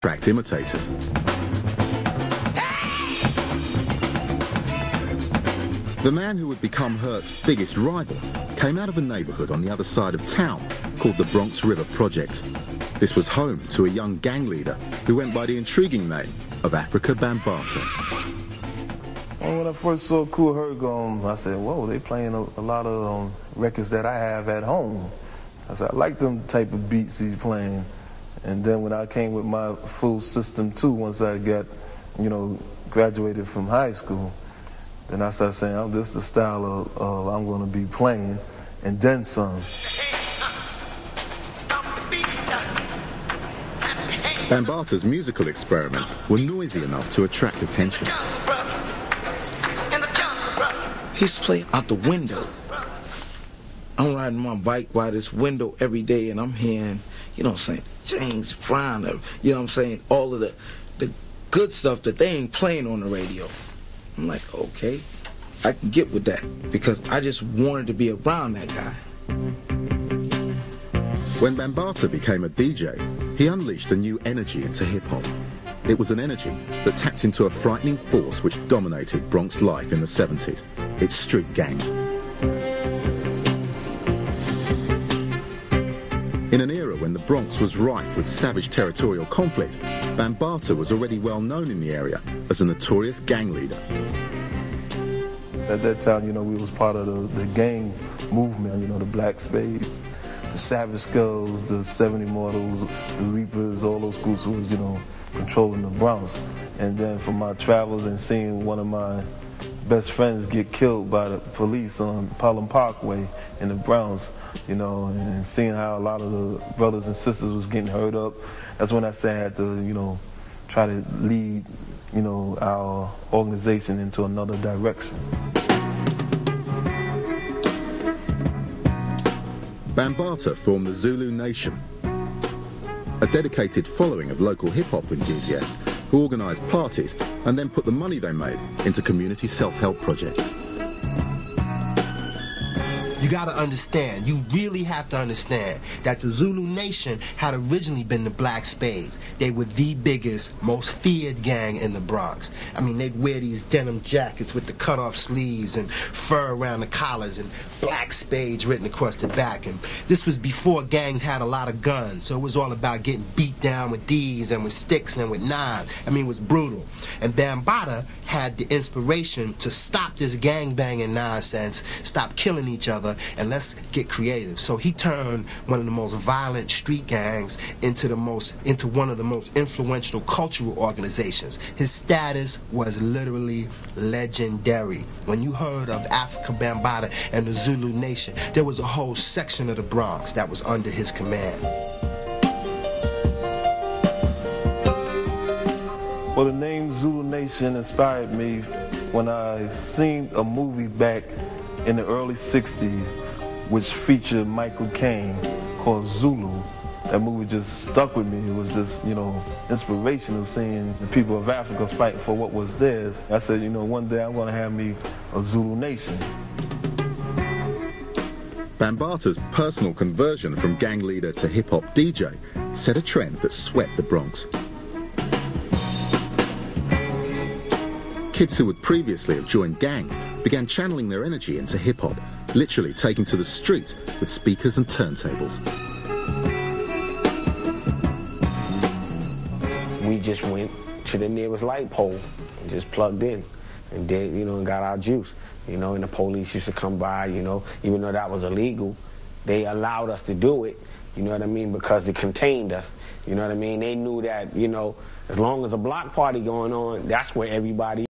attract imitators. The man who would become Hurt's biggest rival came out of a neighbourhood on the other side of town called the Bronx River Projects. This was home to a young gang leader who went by the intriguing name of Africa Bambaataa. Well, when I first saw Kool Herc, I said, whoa, they playing a lot of records that I have at home. I said, I like them type of beats he's playing. And then when I came with my full system too, once I got, graduated from high school, then I started saying, oh, this is the style of I'm going to be playing, and then some. Bambaataa's musical experiments were noisy enough to attract attention. He used to play out the window. I'm riding my bike by this window every day, and I'm hearing, James Brown, all of the good stuff that they ain't playing on the radio. I'm like, okay, I can get with that, because I just wanted to be around that guy. When Bambaataa became a DJ, he unleashed a new energy into hip-hop. It was an energy that tapped into a frightening force which dominated Bronx life in the 70s, its street gangs. In an era when the Bronx was rife with savage territorial conflict, Bambaataa was already well known in the area as a notorious gang leader. At that time, we was part of the gang movement, the Black Spades, the Savage Skulls, the 70 Mortals, the Reapers, all those groups was, controlling the Bronx. And then from my travels and seeing one of my best friends get killed by the police on Pelham Parkway in the Bronx, and seeing how a lot of the brothers and sisters was getting hurt up, that's when I said I had to, try to lead, our organization into another direction. Bambaataa formed the Zulu Nation, a dedicated following of local hip-hop enthusiasts who organised parties and then put the money they made into community self-help projects. You got to understand, you really have to understand that the Zulu Nation had originally been the Black Spades. They were the biggest, most feared gang in the Bronx. I mean, they'd wear these denim jackets with the cut-off sleeves and fur around the collars and Black Spades written across the back. And this was before gangs had a lot of guns, so it was all about getting beat down with these and with sticks and with knives. I mean, it was brutal. And Bambaataa had the inspiration to stop this gang-banging nonsense, stop killing each other, and let's get creative. So he turned one of the most violent street gangs into one of the most influential cultural organizations. His status was literally legendary. When you heard of Africa Bambaataa and the Zulu Nation, there was a whole section of the Bronx that was under his command. Well, the name Zulu Nation inspired me when I seen a movie back in the early 60s which featured Michael Caine called Zulu. That movie just stuck with me. It was just, inspirational seeing the people of Africa fight for what was theirs. I said, one day I'm going to have me a Zulu Nation. Bambaataa's personal conversion from gang leader to hip-hop DJ set a trend that swept the Bronx. Kids who would previously have joined gangs began channeling their energy into hip-hop, literally taking to the streets with speakers and turntables. We just went to the nearest light pole and just plugged in and did, and got our juice. And the police used to come by, even though that was illegal, they allowed us to do it, because it contained us. They knew that, as long as a block party going on, that's where everybody